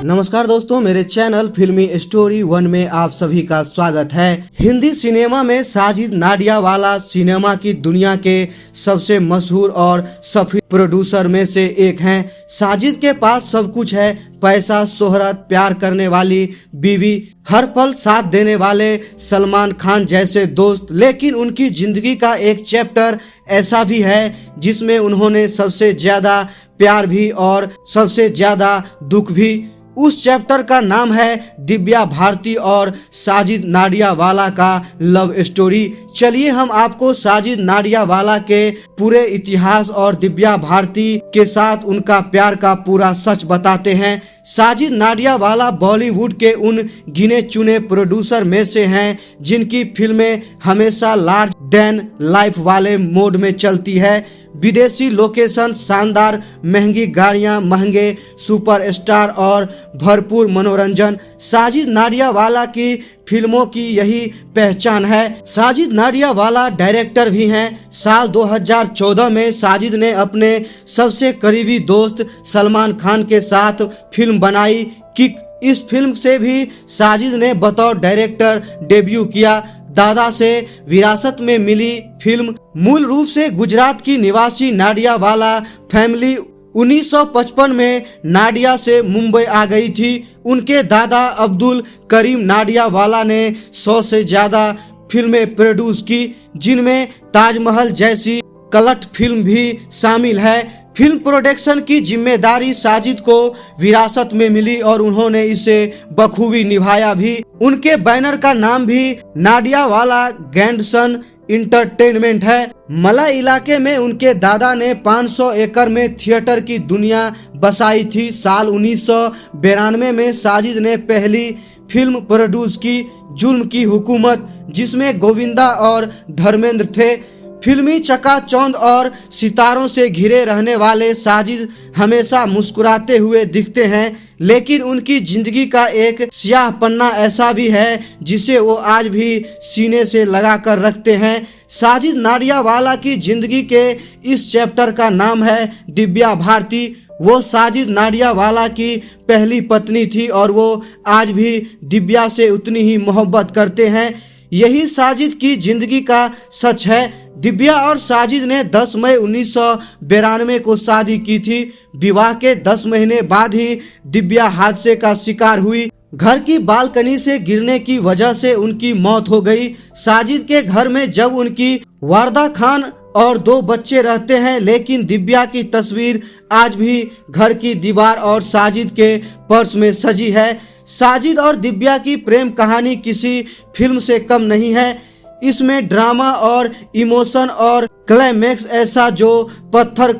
नमस्कार दोस्तों, मेरे चैनल फिल्मी स्टोरी 1 में आप सभी का स्वागत है। हिंदी सिनेमा में साजिद नाडियावाला सिनेमा की दुनिया के सबसे मशहूर और सफल प्रोड्यूसर में से एक हैं। साजिद के पास सब कुछ है, पैसा, शोहरत, प्यार करने वाली बीवी, हर पल साथ देने वाले सलमान खान जैसे दोस्त। लेकिन उनकी जिंदगी का एक चैप्टर ऐसा भी है जिसमें उन्होंने सबसे ज्यादा प्यार भी और सबसे ज्यादा दुख भी। उस चैप्टर का नाम है दिव्या भारती और साजिद नाडियावाला का लव स्टोरी। चलिए हम आपको साजिद नाडियावाला के पूरे इतिहास और दिव्या भारती के साथ उनका प्यार का पूरा सच बताते हैं। साजिद नाडियावाला बॉलीवुड के उन गिने चुने प्रोड्यूसर में से हैं जिनकी फिल्में हमेशा लार्ज देन लाइफ वाले मोड में चलती है। विदेशी लोकेशन, शानदार महंगी गाड़ियां, महंगे सुपरस्टार और भरपूर मनोरंजन साजिद नाडियावाला की फिल्मों की यही पहचान है। साजिद नाडियावाला डायरेक्टर भी हैं। साल 2014 में साजिद ने अपने सबसे करीबी दोस्त सलमान खान के साथ फिल्म बनाई किक। इस फिल्म से भी साजिद ने बतौर डायरेक्टर डेब्यू किया। दादा से विरासत में मिली फिल्म मूल रूप से गुजरात की निवासी नाडियावाला फैमिली 1955 में नाडिया से मुंबई आ गई थी। उनके दादा अब्दुल करीम नाडियावाला ने 100 से ज्यादा फिल्में प्रोड्यूस की, जिनमें ताजमहल जैसी कल्ट फिल्म भी शामिल है। फिल्म प्रोडक्शन की जिम्मेदारी साजिद को विरासत में मिली और उन्होंने इसे बखूबी निभाया भी। उनके बैनर का नाम भी नाडियावाला ग्रैंडसन इंटरटेनमेंट है। मलाई इलाके में उनके दादा ने 500 एकड़ में थिएटर की दुनिया बसाई थी। साल 1992 में साजिद ने पहली फिल्म प्रोड्यूस की, जुल्म की हुकूमत, जिसमें गोविंदा और धर्मेंद्र थे। फिल्मी चकाचौंध और सितारों से घिरे रहने वाले साजिद हमेशा मुस्कुराते हुए दिखते हैं, लेकिन उनकी जिंदगी का एक स्याह पन्ना ऐसा भी है जिसे वो आज भी सीने से लगा कर रखते हैं। साजिद नाडियावाला की जिंदगी के इस चैप्टर का नाम है दिव्या भारती। वो साजिद नाडियावाला की पहली पत्नी थी और वो आज भी दिव्या से उतनी ही मोहब्बत करते हैं। यही साजिद की जिंदगी का सच है। दिव्या और साजिद ने 10 मई 1992 को शादी की थी। विवाह के 10 महीने बाद ही दिव्या हादसे का शिकार हुई। घर की बालकनी से गिरने की वजह से उनकी मौत हो गई। साजिद के घर में जब उनकी वारदा खान और 2 बच्चे रहते हैं, लेकिन दिव्या की तस्वीर आज भी घर की दीवार और साजिद के पर्स में सजी है। साजिद और दिव्या की प्रेम कहानी किसी फिल्म से कम नहीं है। इसमें ड्रामा और इमोशन और क्लाइमैक्स ऐसा जो पत्थर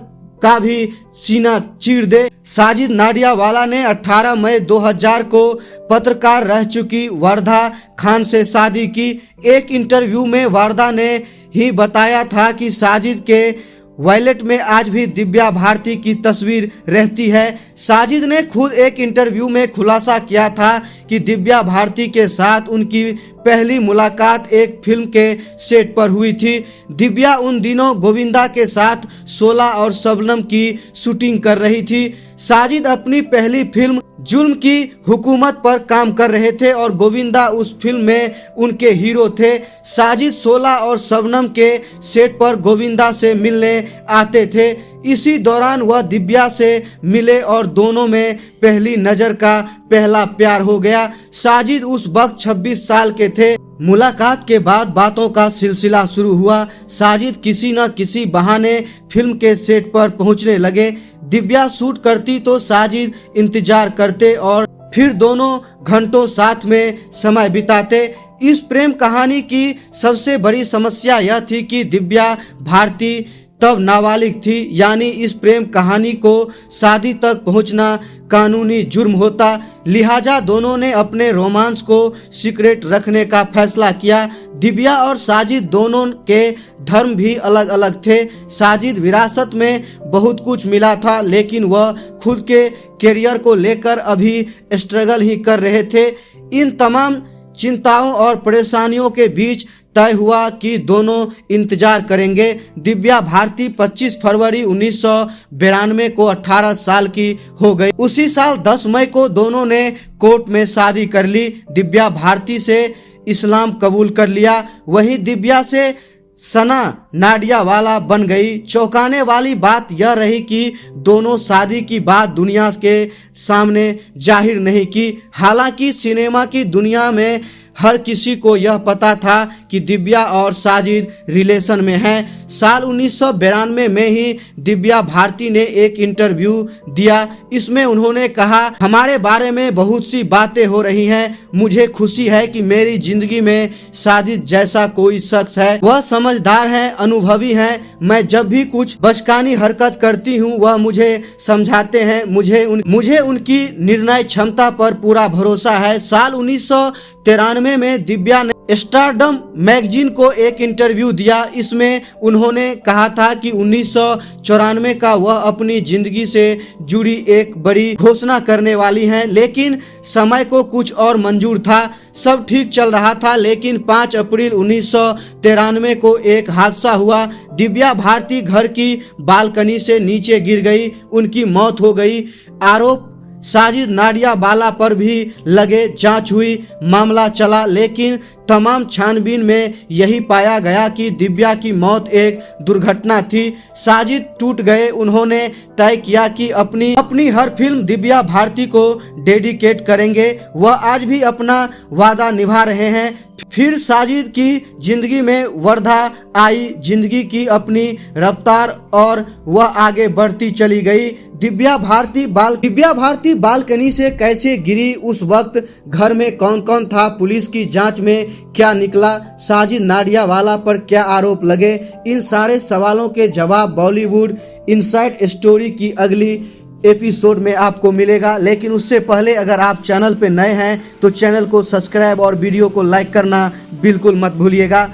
का भी सीना चीर दे। साजिद नाडियावाला ने 18 मई 2000 को पत्रकार रह चुकी वारदा खान से शादी की। एक इंटरव्यू में वारदा ने ही बताया था कि साजिद के वॉलेट में आज भी दिव्या भारती की तस्वीर रहती है। साजिद ने खुद एक इंटरव्यू में खुलासा किया था कि दिव्या भारती के साथ उनकी पहली मुलाकात एक फिल्म के सेट पर हुई थी। दिव्या उन दिनों गोविंदा के साथ 16 और शबनम की शूटिंग कर रही थी। साजिद अपनी पहली फिल्म जुल्म की हुकूमत पर काम कर रहे थे और गोविंदा उस फिल्म में उनके हीरो थे। साजिद 16 और शबनम के सेट पर गोविंदा से मिलने आते थे। इसी दौरान वह दिव्या से मिले और दोनों में पहली नजर का पहला प्यार हो गया। साजिद उस वक्त 26 साल के थे। मुलाकात के बाद बातों का सिलसिला शुरू हुआ। साजिद किसी न किसी बहाने फिल्म के सेट पर पहुंचने लगे। दिव्या शूट करती तो साजिद इंतजार करते और फिर दोनों घंटों साथ में समय बिताते। इस प्रेम कहानी की सबसे बड़ी समस्या यह थी कि दिव्या भारती तब नाबालिग थी, यानी इस प्रेम कहानी को शादी तक पहुंचना कानूनी जुर्म होता। लिहाजा दोनों ने अपने रोमांस को सीक्रेट रखने का फैसला किया। दिव्या और साजिद दोनों के धर्म भी अलग अलग थे। साजिद विरासत में बहुत कुछ मिला था, लेकिन वह खुद के करियर को लेकर अभी स्ट्रगल ही कर रहे थे। इन तमाम चिंताओं और परेशानियों के बीच तय हुआ कि दोनों इंतजार करेंगे। दिव्या भारती 25 फरवरी 1992 को 18 साल की हो गई। उसी साल 10 मई को दोनों ने कोर्ट में शादी कर ली। दिव्या भारती से इस्लाम कबूल कर लिया, वहीं दिव्या से सना नाडियावाला बन गई। चौंकाने वाली बात यह रही कि दोनों शादी की बात दुनिया के सामने जाहिर नहीं की। हालांकि सिनेमा की दुनिया में हर किसी को यह पता था कि दिव्या और साजिद रिलेशन में हैं। साल 1992 में ही दिव्या भारती ने एक इंटरव्यू दिया। इसमें उन्होंने कहा, हमारे बारे में बहुत सी बातें हो रही हैं। मुझे खुशी है कि मेरी जिंदगी में साजिद जैसा कोई शख्स है। वह समझदार है, अनुभवी है। मैं जब भी कुछ बचकानी हरकत करती हूँ वह मुझे समझाते हैं। मुझे उनकी निर्णय क्षमता पर पूरा भरोसा है। साल 1993 में दिव्या ने स्टारडम मैगजीन को एक इंटरव्यू दिया। इसमें उन्होंने कहा था कि 1994 का वह अपनी जिंदगी से जुड़ी एक बड़ी घोषणा करने वाली हैं, लेकिन समय को कुछ और मंजूर था। सब ठीक चल रहा था, लेकिन 5 अप्रैल 1993 को एक हादसा हुआ। दिव्या भारती घर की बालकनी से नीचे गिर गई, उनकी मौत हो गई। आरोप साजिद नाडियावाला पर भी लगे। जांच हुई, मामला चला, लेकिन तमाम छानबीन में यही पाया गया कि दिव्या की मौत एक दुर्घटना थी। साजिद टूट गए। उन्होंने तय किया कि अपनी हर फिल्म दिव्या भारती को डेडिकेट करेंगे। वह आज भी अपना वादा निभा रहे हैं। फिर साजिद की जिंदगी में वर्धा आई। जिंदगी की अपनी रफ्तार और वह आगे बढ़ती चली गई। दिव्या भारती बालकनी से कैसे गिरी, उस वक्त घर में कौन कौन था, पुलिस की जांच में क्या निकला, साजिद नाडियावाला पर क्या आरोप लगे, इन सारे सवालों के जवाब बॉलीवुड इनसाइड स्टोरी की अगली एपिसोड में आपको मिलेगा। लेकिन उससे पहले अगर आप चैनल पे नए हैं तो चैनल को सब्सक्राइब और वीडियो को लाइक करना बिल्कुल मत भूलिएगा।